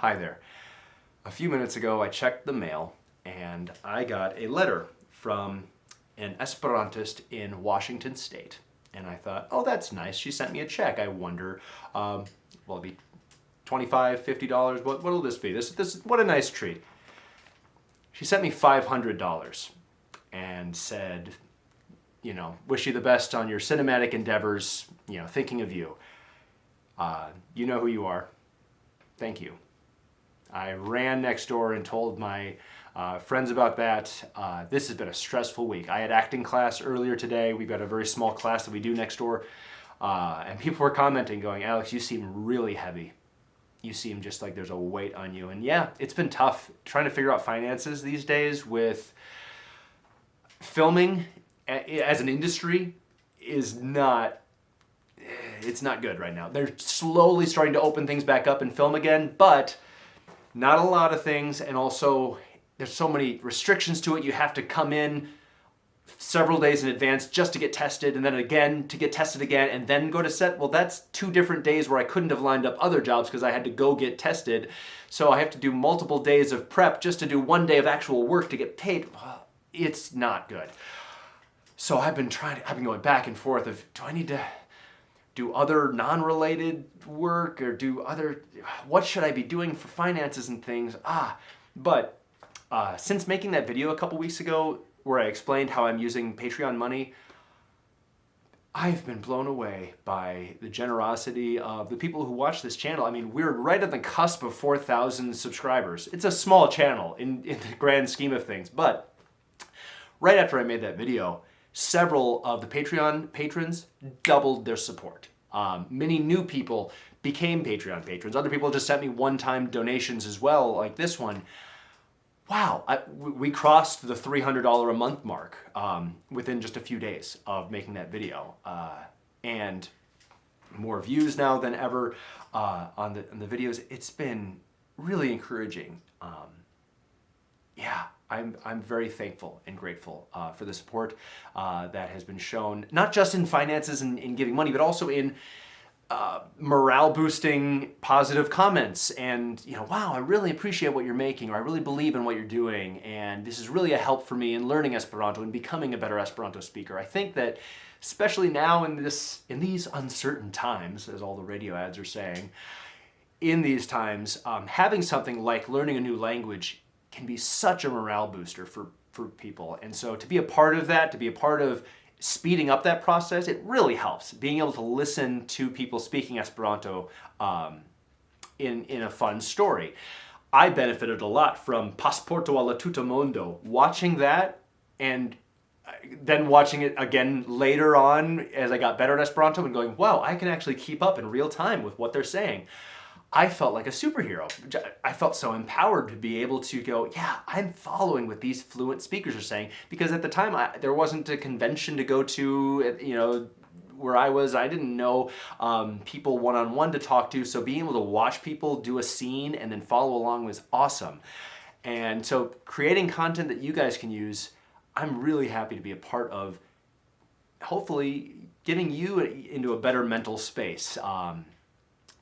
Hi there. A few minutes ago I checked the mail and I got a letter from an Esperantist in Washington State. And I thought, oh, that's nice. She sent me a check. I wonder, well, it'd be $25, $50. What'll this be? What a nice treat. She sent me $500 and said, you know, wish you the best on your cinematic endeavors, you know, thinking of you. You know who you are. Thank you. I ran next door and told my friends about that. This has been a stressful week. I had acting class earlier today. We've got a very small class that we do next door. And people were commenting going, Alex, you seem really heavy. You seem just like there's a weight on you. And yeah, it's been tough trying to figure out finances these days with filming as an industry is not, it's not good right now. They're slowly starting to open things back up and film again, but not a lot of things. And also there's so many restrictions to it. You have to come in several days in advance just to get tested, and then again to get tested again, and then go to set. Well, that's 2 different days where I couldn't have lined up other jobs because I had to go get tested. So I have to do multiple days of prep just to do 1 day of actual work to get paid. Well, it's not good. So I've been going back and forth of, do I need to do other non-related work or what should I be doing for finances and things? But since making that video a couple weeks ago where I explained how I'm using Patreon money, I've been blown away by the generosity of the people who watch this channel. I mean, we're right at the cusp of 4,000 subscribers. It's a small channel in the grand scheme of things, but right after I made that video, several of the Patreon patrons doubled their support. Many new people became Patreon patrons. Other people just sent me one-time donations as well, like this one. Wow, we crossed the $300 a month mark within just a few days of making that video. And more views now than ever on the videos. It's been really encouraging. Yeah, I'm very thankful and grateful for the support that has been shown, not just in finances and in giving money, but also in morale boosting positive comments and, you know, wow, I really appreciate what you're making, or I really believe in what you're doing, and this is really a help for me in learning Esperanto and becoming a better Esperanto speaker. I think that especially now in these uncertain times, as all the radio ads are saying, in these times, having something like learning a new language can be such a morale booster for people. And so to be a part of that, to be a part of speeding up that process, it really helps. Being able to listen to people speaking Esperanto in a fun story. I benefited a lot from Pasporto alla tutto mondo, watching that and then watching it again later on as I got better at Esperanto and going, wow, I can actually keep up in real time with what they're saying. I felt like a superhero. I felt so empowered to be able to go, yeah, I'm following what these fluent speakers are saying, because at the time there wasn't a convention to go to, you know, where I was. I didn't know people one-on-one to talk to, so being able to watch people do a scene and then follow along was awesome. And so creating content that you guys can use, I'm really happy to be a part of, hopefully getting you into a better mental space.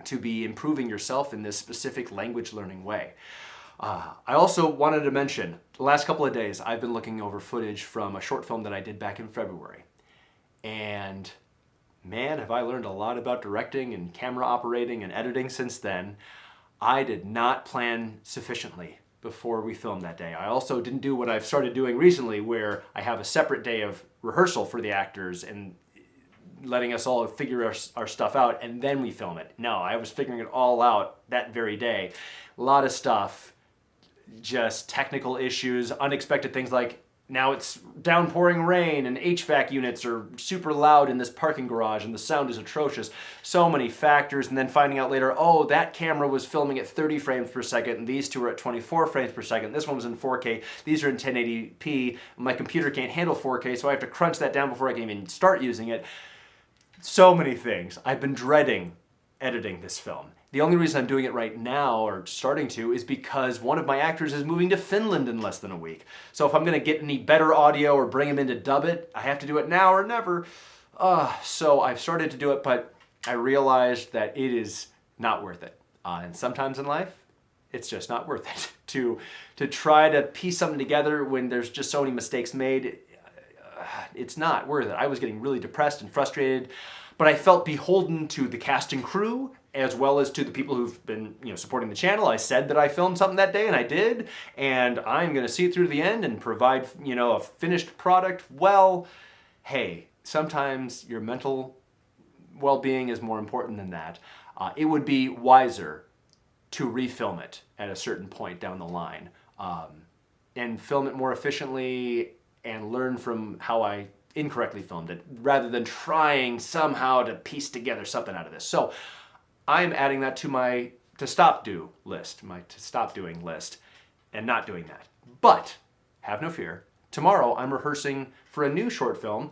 To be improving yourself in this specific language learning way. I also wanted to mention, the last couple of days, I've been looking over footage from a short film that I did back in February. And man, have I learned a lot about directing and camera operating and editing since then. I did not plan sufficiently before we filmed that day. I also didn't do what I've started doing recently, where I have a separate day of rehearsal for the actors and letting us all figure our stuff out, and then we film it. No, I was figuring it all out that very day. A lot of stuff, just technical issues, unexpected things like now it's downpouring rain and HVAC units are super loud in this parking garage and the sound is atrocious. So many factors, and then finding out later, oh, that camera was filming at 30 frames per second and these two are at 24 frames per second. This one was in 4K, these are in 1080p. My computer can't handle 4K, so I have to crunch that down before I can even start using it. So many things. I've been dreading editing this film. The only reason I'm doing it right now, or starting to, is because one of my actors is moving to Finland in less than a week. So if I'm gonna get any better audio or bring him in to dub it, I have to do it now or never. So I've started to do it, but I realized that it is not worth it. And sometimes in life, it's just not worth it to try to piece something together when there's just so many mistakes made. It's not worth it. I was getting really depressed and frustrated, but I felt beholden to the cast and crew as well as to the people who've been, supporting the channel. I said that I filmed something that day, and I did, and I'm going to see it through to the end and provide, a finished product. Well, hey, sometimes your mental well-being is more important than that. It would be wiser to refilm it at a certain point down the line, and film it more efficiently and learn from how I incorrectly filmed it, rather than trying somehow to piece together something out of this. So I'm adding that to my to stop doing list, and not doing that. But have no fear. Tomorrow I'm rehearsing for a new short film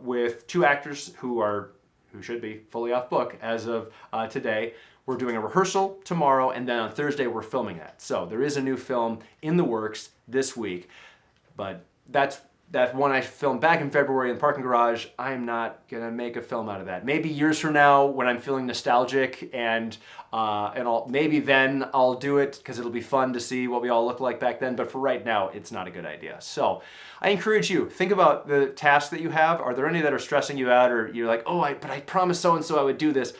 with 2 actors who should be fully off book as of today. We're doing a rehearsal tomorrow, and then on Thursday we're filming that. So there is a new film in the works this week, but that's one I filmed back in February in the parking garage. I'm not gonna make a film out of that. Maybe years from now, when I'm feeling nostalgic and maybe then I'll do it, because it'll be fun to see what we all look like back then. But for right now, it's not a good idea. So I encourage you, think about the tasks that you have. Are there any that are stressing you out, or you're like, but I promised so-and-so I would do this.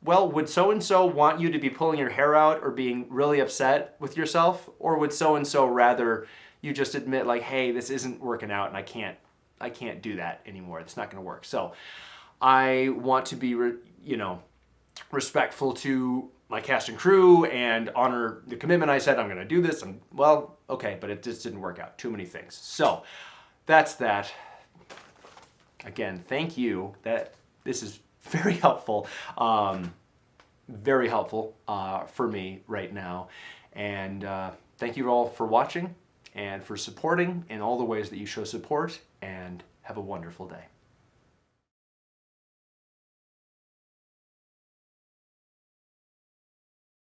Well, would so-and-so want you to be pulling your hair out or being really upset with yourself? Or would so-and-so rather you just admit, like, hey, this isn't working out and I can't do that anymore. It's not going to work. So I want to be, respectful to my cast and crew and honor the commitment. I said I'm going to do this. And well, okay, but it just didn't work out. Too many things. So that's that. Again, thank you. This is very helpful. Very helpful for me right now. And thank you all for watching and for supporting in all the ways that you show support, and have a wonderful day.